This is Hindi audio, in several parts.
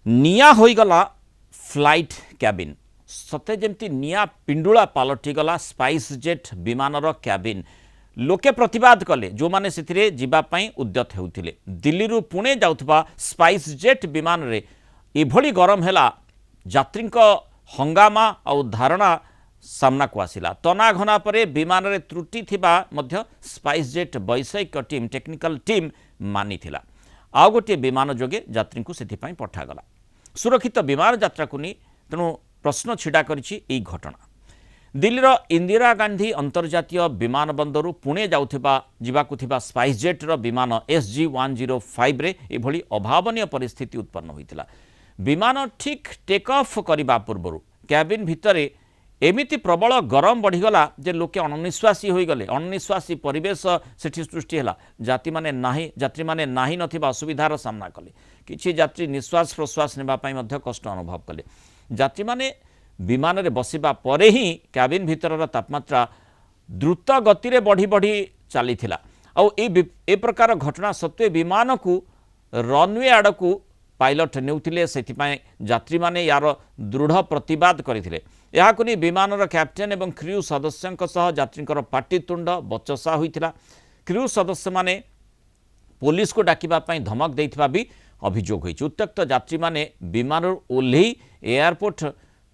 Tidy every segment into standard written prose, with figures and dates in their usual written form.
निया होईगला फ्लाइट कैबिन सते जमती निया पिंडुला पलटिगला स्पाइस जेट विमानर कैबिन लोके प्रतिवाद कले जो माने सिथिरे जीवापाई उद्यत हेउथिले दिल्ली रु पुणे जाउथबा स्पाइस जेट विमान रे एभली गरम हेला यात्रीक हंगामा और धारणा सामना को आसिला तनाघना परे विमान रे त्रुटि थिबा मध्य स्पाइस जेट वैषयिक टीम टेक्निकल टीम मानिथिला आउ गोटे विमान जोगे यात्री को सेथिपाई पठागला सुरक्षित विमान यात्रा को नहीं तेणु प्रश्न छिड़ा करिछि एई घटना दिल्लीर इंदिरा गांधी अंतर्जातीय विमान बंदर पुणे जावाकू स्पाइस जेट्र विमान SG-105 रे एभली अभावनीय परिस्थिति उत्पन्न होइतिला विमान ठीक टेक ऑफ करने पूर्व कैबिन भितरे एमिति प्रबल गरम बढ़ीगला जे लोके अनिश्वासी होईगले अनिश्वासी परिवेश सेठी सृष्टि हैला यात्री माने नाही नथिबा असुविधार सामना कले किछि यात्री निश्वास प्रश्वास नेबा पई मध्य कष्ट अनुभव कले यात्री माने विमान रे बसिबा परे ही कैबिन भितरर तापमात्रा द्रुत गति रे बढ़ी बढ़ी चलीथिला आ ए प्रकार घटना सत्वे विमान को रनवे आड़कू पायलट नेउथिले सेथिपाई यात्री माने यार दृढ़ प्रतिवाद करथिले याकु नि विमानर कैप्टेन एवं क्रू सदस्यंक सह यात्रींकर पाटितुंड बचसा होइथिला क्रू सदस्य माने पुलिस को डाकिबा पई धमक देइथिबा भी अभियोग होइछि उत्त्यक्त यात्री माने विमान ओल्ही एयरपोर्ट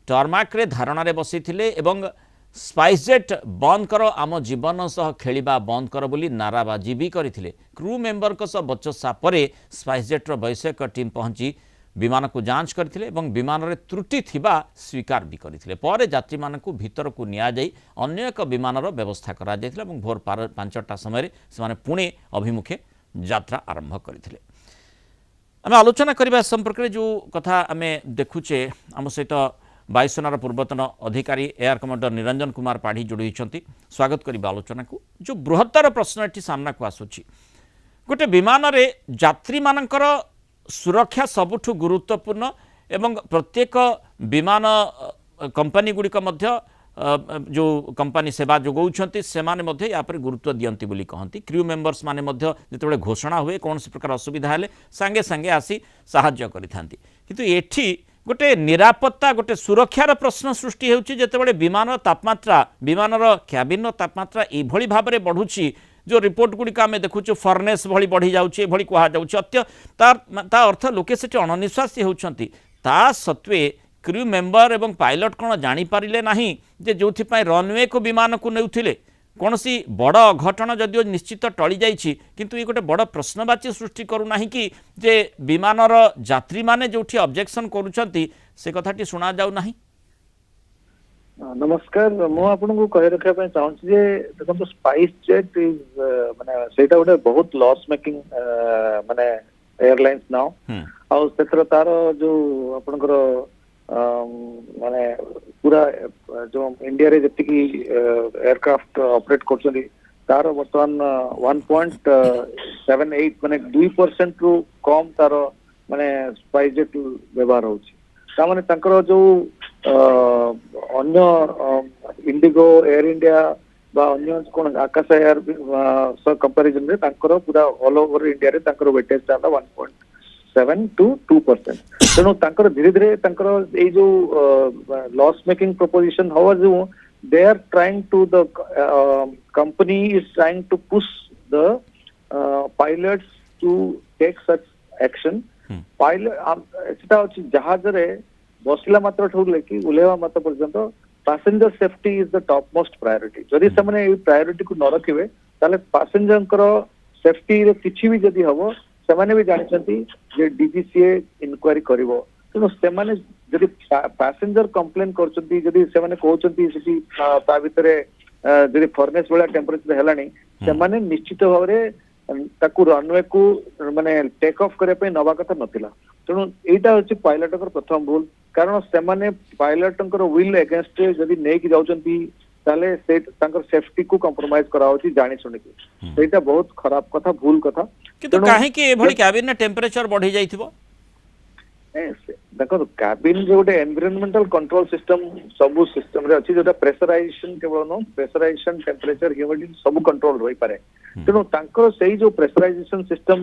टर्माक रे धारणा रे बसिथिले एवं स्पाइस जेट बंद कर आम जीवन सह खेलिबा बंद कर बोली नाराबाजी भी करथिले क्रू मेंबर को सह बचसा परे स्पाइस जेट्र वैषयिक टीम पहुंची विमान को जांच करथिले एवं विमान रे त्रुटि थिबा स्वीकार भी करथिले परे यात्री मानकु भीतर को निया जाई अन्य एक विमानर व्यवस्था करा जायथिला एवं भोर 5टा समय से माने पुणे अभिमुखे यात्रा आरंभ करथिले आमे आलोचना करबा संपर्क रे जो कथा आमे देखुचे आम सहित वायुसेनार पूर्वतन अधिकारी एयर कमांडर निरंजन कुमार पाढ़ी जोड़ी स्वागत करिबा आलोचना को जो बृहत्तर प्रश्न एटी सामना को आसुची गोटे विमान रे यात्री मानकर सुरक्षा सबुठु गुरुत्वपूर्ण एवं प्रत्येक विमान कंपनी गुड़िक मध्य जो कंपनी सेवा जोगाउछंती सेमाने मध्य या पर गुरुत्व दियंती बोली कहंती क्रू मेंबर्स माने मध्य जेतेबेले घोषणा हुए कौन प्रकार असुविधा हेले सांगे सांगे आसी सहाय्य करिथांती किंतु एठी गोटे निरापत्ता गोटे सुरक्षार प्रश्न सृष्टि होउछि जेतेबेले विमान तापमात्रा विमानर कैबिन तापमात्रा एभली भाव में बढ़ुछि जो रिपोर्ट गुड़िक आम देखुचु फर्नेस भली बढ़ी जाउछि एभली कहा जाउछि अत्य ता अर्थ लोके सेठी अनिश्वासी होउछंती ता सत्वे क्रू मेंबर एवं पायलट कौन जानी पारिले नहीं जे जोथिपाई रनवे को विमान को नेउथिले कौनसी बड़ अघटन जदिओ निश्चित टली जाइछि किंतु ये गोटे बड़ प्रश्नवाची सृष्टि करूना कि जे विमानर यात्री माने जोठी ऑब्जेक्शन करूछंती से कथाटी सुना जाउ नाही। नमस्कार मु आपनको कहि रखा पे चाहूँ जे देखो स्पाइस जेट इज माने सेटा गोटे बहुत लॉस मेकिंग माने एयरलाइंस नाउ आ सेथर तार जो आपनकर माने पूरा जो इंडिया रे जति की एयरक्राफ्ट ऑपरेट करछली तार वर्तमान 1.78 माने 2% रु कम तार माने स्पाइस जेट व्यवहार होछि ता माने तांकर जो अन्य इंडिगो एयर इंडिया बा अन्य कोन आकाश एयर कंपैरिजन रे तांकर पूरा ऑल ओवर इंडिया रे तांकर वेटेज ता 1.7 to 2% तेणु तांकर धीरे धीरे तांकर ए जो लॉस मेकिंग प्रोपोजिशन हाउ जो they are trying to the company is trying to push the pilots to take such action pilot सेटा अछि जहाज रे बसला मात्र ठोले कि उलेवा मात्र पर्यंत passenger safety is the top most priority जदि से माने ए प्रायोरिटी को न रखिबे ताले पैसेंजर कर सेफ्टी रे किछि भी जदि हबो सेमाने भी जानछंती जे डीजीसीए इनक्वायरी करिवो तेणु सेमाने जदि पैसेंजर कंप्लेन करछंती जदि सेमाने कहउछंती सेठी ता भितरे जदि फर्नेस वाला टेंपरेचर हेलानी सेमाने निश्चित भावरे ताकू रनवे को माने टेक ऑफ करे पे नवा कथा नथिला तेणु एटा होछि पायलटकर प्रथम भूल कारण सेमाने पायलटकर विल अगेंस्ट जदि नै कि जाउछंती ताले से तांकर सेफ्टी को कंप्रोमाइज कराउछि जानि सुनि कि सेटा बहुत खराब कथा भूल कथा किंतु काहे कि एभली कैबिन ने टेंपरेचर बढ़ी जाइथिबो देखो कैबिन जो गोटे एनवायरमेंटल कंट्रोल सिस्टम सबु सिस्टम रे अछि जोटा प्रेशराइजेशन केवल नो प्रेशराइजेशन टेंपरेचर ह्यूमिडिटी सब कंट्रोल होई पारे तेणु तांकर सेही जो प्रेशराइजेशन सिस्टम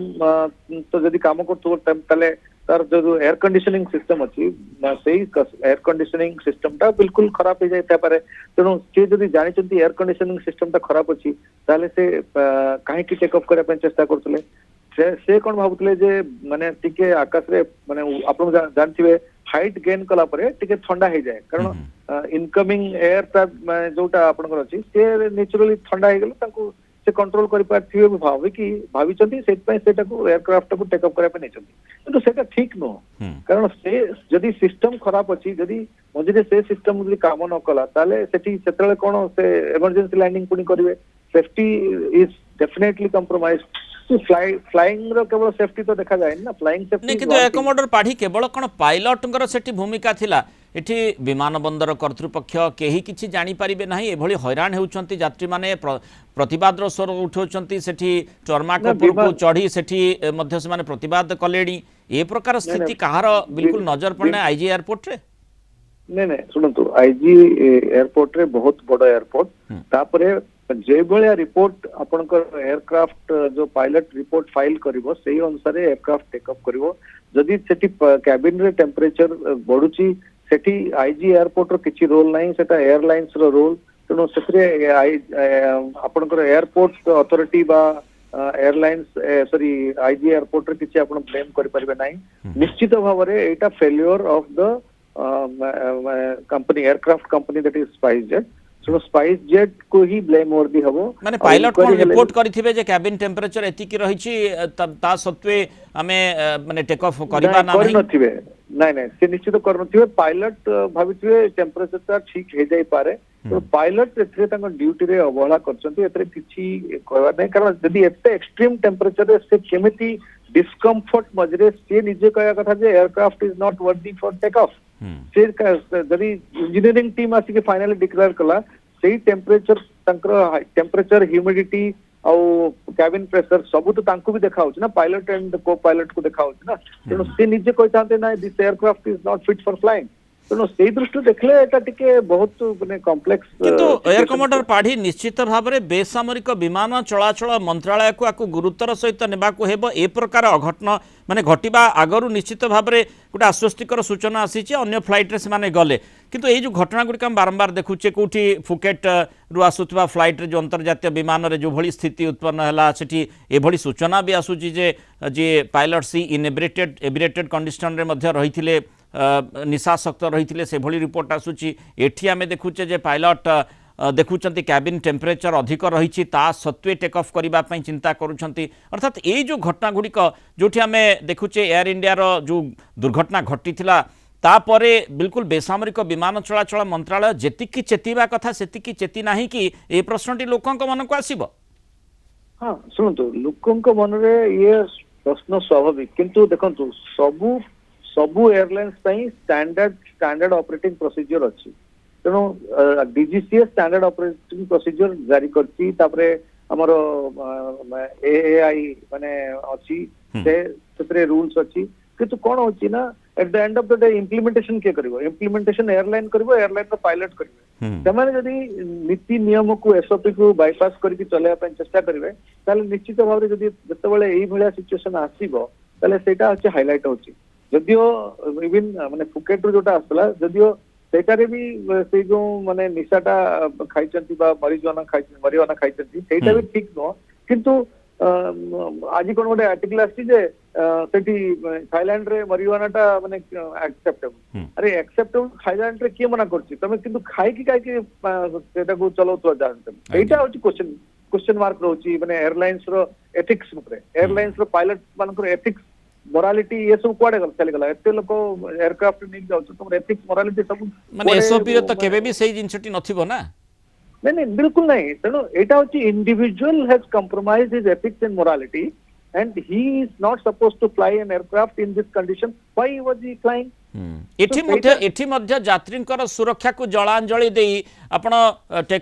तो जदि काम करतो ताले तार जो एयर कंडीशनिंग सिस्टम अच्छी से एयर कंडीशनिंग सिस्टम टा बिल्कुल खराब हो जाए पारे तेणु सी जब जानी एयर कंडीशनिंग सिस्टम टा खराब अच्छी ताले से कहीं टेकअप करने चेष्टा करते से कौन भावुले जे माने टिके आकाश रे माने आपण जानथिबे हाइट गेन कला परे टिके ठंडा हो जाए कारण इनकमिंग एयर ता जोटा आपनकर अछि से नेचुरली ठंडा हो गेले तांको से कंट्रोल करि पाथिबे भावे कि भाविचंती सेट पय सेटा को एयरक्राफ्ट को टेकअप करे पे नेचंती किंतु सेटा ठीक नो कारण से जदी सिस्टम खराब अछि जदी मझे से सिस्टम जदी काम न कला ताले सेठी सेतले कोन से इमरजेंसी लैंडिंग पुनी करिवे safety is definitely compromised flying रो केवल सेफ्टी तो देखा जाए ना फ्लाइंग सेफ्टी नहीं किंतु एकमोडर पाढ़ी केवल कौन पायलटंकर सेठी भूमिका थिला एठी विमान बंदर कर्तृपक्ष केही किछि जानि परिबे नाही एभली हैरान हेउचंती यात्री माने प्रतिवाद रो स्वर उठौचंती सेठी टर्माक उपरको चढ़ी सेठी मध्य से माने प्रतिवाद कलेडी ए प्रकार स्थिति कहार बिल्कुल नजर पड़ना आईजी एयरपोर्ट रे नहीं सुनतु आईजी एयरपोर्ट रे बहुत बड़ा एयरपोर्ट तापरे जे भलिया रिपोर्ट आपनकर एयरक्राफ्ट जो पायलट रिपोर्ट फाइल करिवो सेही अनुसार एयरक्राफ्ट टेकअप करिवो जदि सेठी कैबिन रे टेम्परेचर बढ़ुची सेठी आईजी एयरपोर्ट रो किछि रोल नाही सेटा एयरलाइंस रो रोल तेणु सेथरे आपनकर एयरपोर्ट अथॉरिटी बा एयरलाइंस सॉरी आईजी एयरपोर्ट रे किछि आपण ब्लेम करि परिबे नाही निश्चित भाव रे एटा failure of the company aircraft company that is SpiceJet so SpiceJet को ही ब्लेम वर्दी हबो माने पायलट कोन रिपोर्ट करिथिबे जे कैबिन टेम्परेचर एति की रहिछि ता सत्वे हमें माने टेक ऑफ करबा ना नहीं नथिबे नहीं से निश्चित करनथिबे पायलट भाबिथिबे टेम्परेचर ता ठीक हे जाई पारे तो पायलट एथरे तांको ड्यूटी रे अवहेला करचंती एथरे किछि कहबा नै कारण जदि एते एक्सट्रीम टेम्परेचर रे से केमिति डिस्कम्फर्ट मजरे से निजे कहया कथा जे aircraft is not worthy for take off से जदि इंजीनियरिंग टीम आसी के फाइनली डिक्लेयर कला सेही टेम्परेचर तांकर टेम्परेचर ह्यूमिडिटी और कैबिन प्रेशर सब तो तांको भी देखा होछि ना पायलट एंड को पायलट को देखा होछि ना तेणु से निजे कहतांते ना this aircraft is not fit for flying तेणु से दृष्टि देखले एटा टिके बहुत माने कॉम्प्लेक्स किंतु एयर कमांडर पाढ़ी निश्चित भाव में बेसामरिक विमान चलाचल मंत्रालय को आकु गुरुतर सहित नेबाकु हेबो ए प्रकार अघटन माने घटिबा आगरु निश्चित भाव में गोटे आश्वस्तिकर सूचना आसीछि अन्य फ्लाइट रे से गले किंतु ये जो घटना गुड़िक हम बारंबार देखुचे कौटी फुकेट रु आसुवा फ्लाइट रे जो अंतर्जातीय विमान रे जो भली स्थिति उत्पन्न है सेठी एभली सूचना भी आसूची जे पायलट सी इनेब्रेटेड कंडीशन रे मध्य रहिथिले निशासक्त रहिथिले से भली रिपोर्ट आसूची एठी आमे देखुचे जे पायलट देखुचंती कैबिन टेम्परेचर अधिक रही ता सत्वे टेक ऑफ करबा पई चिंता करूछंती अर्थात ये जो घटना गुड़िक जोठी आमे देखुचे एयर इंडिया रो जो दुर्घटना घटिथिला तापरे बिल्कुल बेसामरिक विमान चलाचल मंत्रालय जेतिकी चेतीबा कथा सेतिकी चेती नाही कि ए प्रश्नटी लोकंक मन को आसीबो हां सुनतो लोकंक मन रे ये प्रश्न स्वाभाविक किंतु देखंतु सबु एयरलाइंस पई स्टैंडर्ड ऑपरेटिंग प्रोसीजर अछि तेणु डीजीसीए स्टैंडर्ड ऑपरेटिंग प्रोसीजर जारी करछि तापरे हमर एएआई माने अछि से रूल्स अछि किंतु कोन होछि ना at the end of the day implementation के करिवो इम्प्लीमेंटेशन एयरलाइन करिवो एयरलाइन का पायलट करिवे तमाने जदी नीति नियम को एसओपी को बाईपास करके चलाया पे चेष्टा करिवे ताले निश्चित भाव रे जदी जते बेले एई भलिया सिचुएशन आसीबो ताले सेटा अछि हाइलाइट होछि जदियो इवन माने फुकेट रो जोटा आसला जदियो सेटारे भी से जो माने निशाटा खाइचंती बा मरिजुआना खाइचंती सेटा भी ठीक न किंतु आज कोन गोटे आर्टिकल आछि जे सेठी थाईलैंड रे मरिजुआनाटा माने एक्सेप्टेबल अरे एक्सेप्टेबल थाईलैंड रे के मना करछि तमे किंतु खाइ की काई के सेटा को चलो तो जानते एटा होछि क्वेश्चन मार्क रहउछि माने एयरलाइंस रो एथिक्स रे एयरलाइंस रो पायलट मानकर एथिक्स मोरालिटी ये सब कुआडे चली गला एते लोक एयरक्राफ्ट नहीं जाउ तुम एथिक्स मोरालिटी सब माने एसओपी रे तो केबे भी सही जिंसटी नथिबो ना नहीं बिल्कुल नहीं तेणु एटा होची individual has compromised his ethics and morality and he is not supposed to fly an aircraft in this condition why was he flying एठी मध्य यात्रींकर सुरक्षा को जलांजलि दे आपण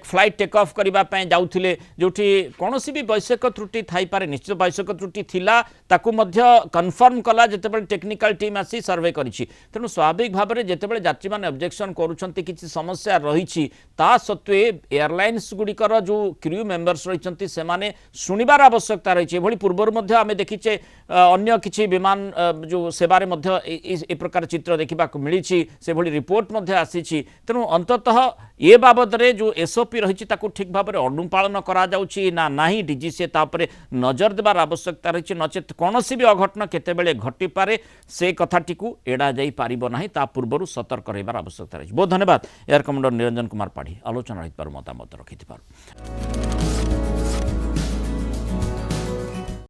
फ्लाइट टेक ऑफ करने जाऊे जो कौन भी वैषयिक त्रुटि थाई पारे निश्चित वैषयिक त्रुटि थिला ताकू मध्य कन्फर्म कला जिते टेक्निकल टीम आसी सर्वे करिछि तेणु स्वाभाविक भाव में जिते यात्री मैंने ऑब्जेक्शन करुँच किसी समस्या रही ता सत्वे एयरलाइंस गुड़िकर जो क्रू मेंबर्स रही से शुणिबार आवश्यकता रही है पूर्वर आम देखीचे अन्य किसी विमान जो सेवारे ए प्रकार चित्र देखा मिली से भली रिपोर्ट आसी तेणु अंततः ये बाबद रे जो एसओपी रही ठीक भाव में अनुपालन करा ना नहीं डीजीसी नजर देवार आवश्यकता रही नचेत कौन भी अघटन केतेबेले घटिपारे से कथाटी को एड़ा जाई पारिबो नाही ता पूर्व सतर्क रहिबार आवश्यकता रही। बहुत धन्यवाद एयर कमांडर निरंजन कुमार पाढ़ी आलोचना मतामत रखि।